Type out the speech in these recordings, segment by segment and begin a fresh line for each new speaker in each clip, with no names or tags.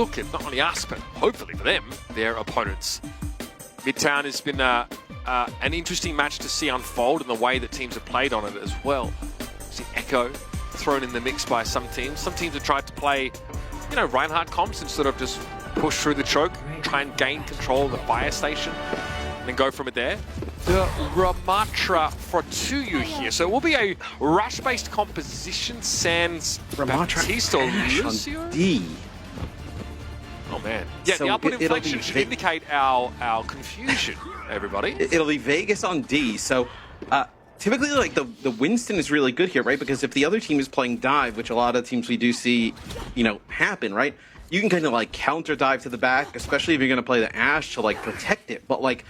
look at not only us, but hopefully for them, their opponents. Midtown has been an interesting match to see unfold in the way that teams have played on it as well. See Echo thrown in the mix by some teams. Some teams have tried to play, Reinhardt comps and sort of just push through the choke, try and gain control of the fire station, and then go from it there. The Ramatra for Toyou here. So it will be a rush-based composition, sans Baptiste or Lucio.
D.
Oh man. Yeah, so the upward inflection should indicate our confusion, everybody.
It'll be Vegas on D. So typically, like, the Winston is really good here, right? Because if the other team is playing dive, which a lot of teams we do see, happen, right? You can kind of like counter dive to the back, especially if you're going to play the Ashe to like protect it. But like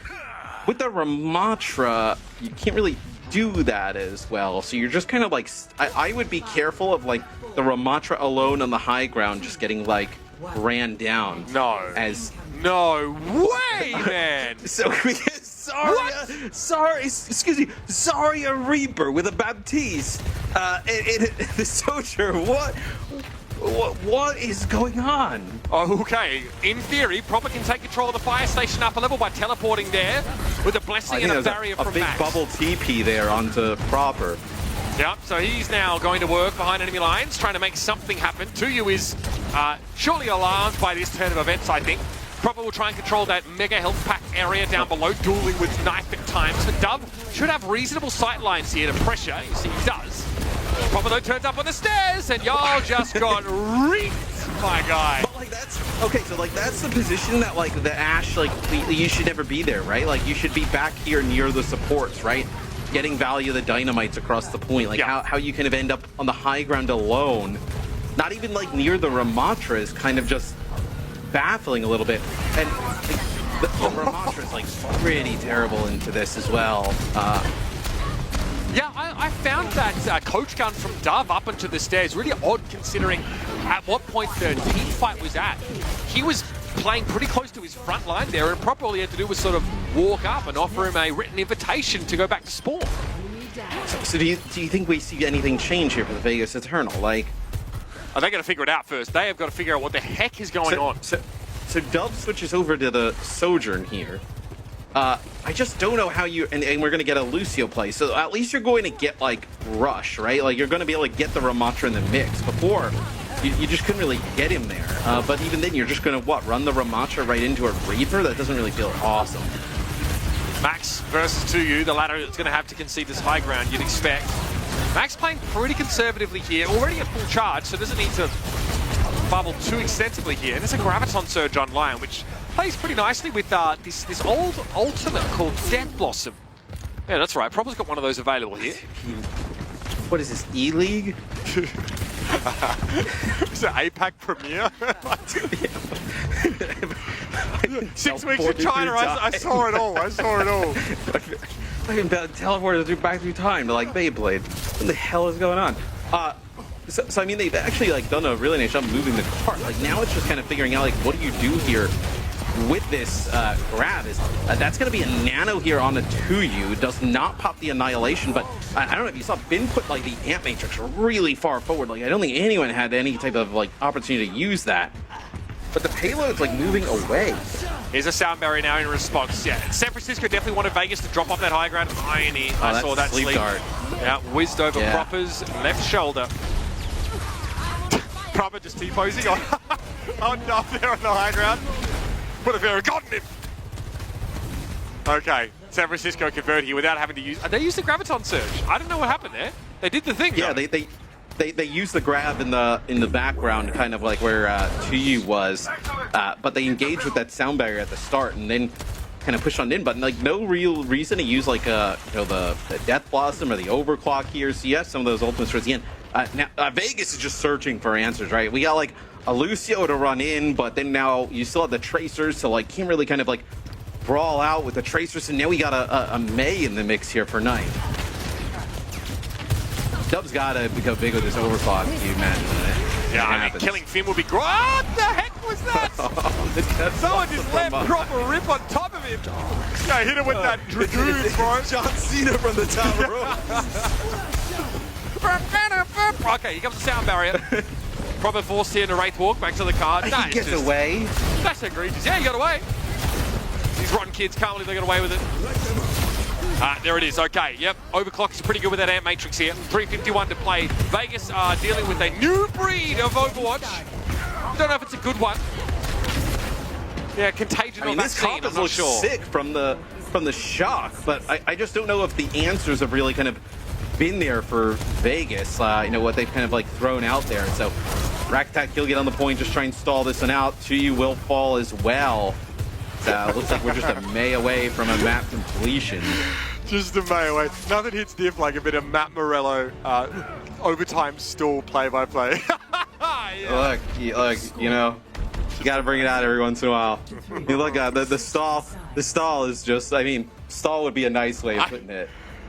with the Ramatra, you can't really do that as well. So you're just kind of like, I would be careful of like the Ramatra alone on the high ground, just getting like ran down.
No way, man.
So we get Zarya Reaper with a Baptiste. The Soldier, what is going on?
Okay, in theory, Proper can take control of the fire station up a level by teleporting there with a blessing and a barrier from Max.
A big bubble TP there onto Proper.
Yep, so he's now going to work behind enemy lines, trying to make something happen. Toyou is surely alarmed by this turn of events, I think. Proper will try and control that mega health pack area down below, dueling with knife at times. But Dove should have reasonable sight lines here to pressure. You see he does. Proper though turns up on the stairs, and y'all just got reeked, my guy.
But like that's okay. So like that's the position that like the Ashe you should never be there, right? Like you should be back here near the supports, right? Getting value of the dynamites across the point. Like how you kind of end up on the high ground alone, not even like near the Ramatra is kind of just baffling a little bit. And like, the Ramatra is like pretty terrible into this as well.
Yeah, I found that coach gun from Dove up into the stairs really odd, considering at what point the team fight was at. He was playing pretty close to his front line there, and Proper all he had to do was sort of walk up and offer him a written invitation to go back to spawn.
So do you think we see anything change here for the Vegas Eternal? Like,
they got to figure it out first. They have got to figure out what the heck is going on.
So Dove switches over to the Sojourn here. I just don't know how you... And we're going to get a Lucio play. So at least you're going to get, like, Rush, right? Like, you're going to be able to get the Ramatra in the mix. Before, you just couldn't really get him there. But even then, you're just going to, run the Ramatra right into a Reaper? That doesn't really feel awesome.
Max versus Toyou, the latter is going to have to concede this high ground, you'd expect. Max playing pretty conservatively here, already at full charge, so doesn't need to bubble too extensively here. And there's a Graviton Surge on Lion, which plays pretty nicely with this old ultimate called Death Blossom. Yeah, that's right. Proper's got one of those available here.
What is this, E-League?
Is it APAC Premier? 6 weeks in China, I saw it all. I
can teleported back through time to like Beyblade. What the hell is going on? So I mean, they've actually like done a really nice job moving the cart. Like now it's just kind of figuring out like what do you do here with this grab. Is that's going to be a nano here on the Toyou. Does not pop the Annihilation, but I don't know if you saw Bin put like the Amp Matrix really far forward. Like I don't think anyone had any type of like opportunity to use that. But the payload's like moving away.
Here's a sound barrier now in response. Yeah, San Francisco definitely wanted Vegas to drop off that high ground. Irony. I saw that sleep dart. Yeah, whizzed over Proper's left shoulder. Proper just T-posing on up there on the high ground. Would have ever gotten him. Okay, San Francisco converted here without having to use. They used the Graviton Surge. I don't know what happened there. They did the thing.
Yeah,
though.
They used the grab in the background, kind of like where Toyou was, but they engaged with that sound barrier at the start, and then kind of push on in. But like no real reason to use like the Death Blossom or the Overclock here. So yes, some of those ultimates towards the end. Now Vegas is just searching for answers, right? We got like a Lucio to run in, but then now you still have the Tracers, so like can't really kind of like brawl out with the Tracers, and now we got a Mei in the mix here for Knight. Dub's gotta become big with this Overclock, can you imagine it?
Yeah, I mean, killing Finn would be great. What the heck was that? Someone just let Proper rip on top of him. Yeah, hit him with that Dragoon, bro.
John Cena from the top rope.
Okay, here comes the sound barrier. Proper forced here in a Wraith Walk back to the card.
He gets
just,
away.
That's egregious. Yeah, he got away. These rotten kids can't believe they got away with it. There it is. Okay, yep. Overclock is pretty good with that Ant Matrix here. 3:51 to play. Vegas are dealing with a new breed of Overwatch. Don't know if it's a good one. Yeah, contagion on that scene, I'm not sure.
Sick from the shock, but I just don't know if the answers have really kind of been there for Vegas. You know, what they've kind of like thrown out there. So Rakattack, he'll get on the point, just try and stall this one out. Toyou will fall as well. Looks like we're just a May away from a map completion.
Just a May away. Nothing hits diff like a bit of Matt Morello overtime stall play-by-play. Yeah.
Look, you know, you got to bring it out every once in a while. You look at the stall. The stall is just, I mean, stall would be a nice way of putting it.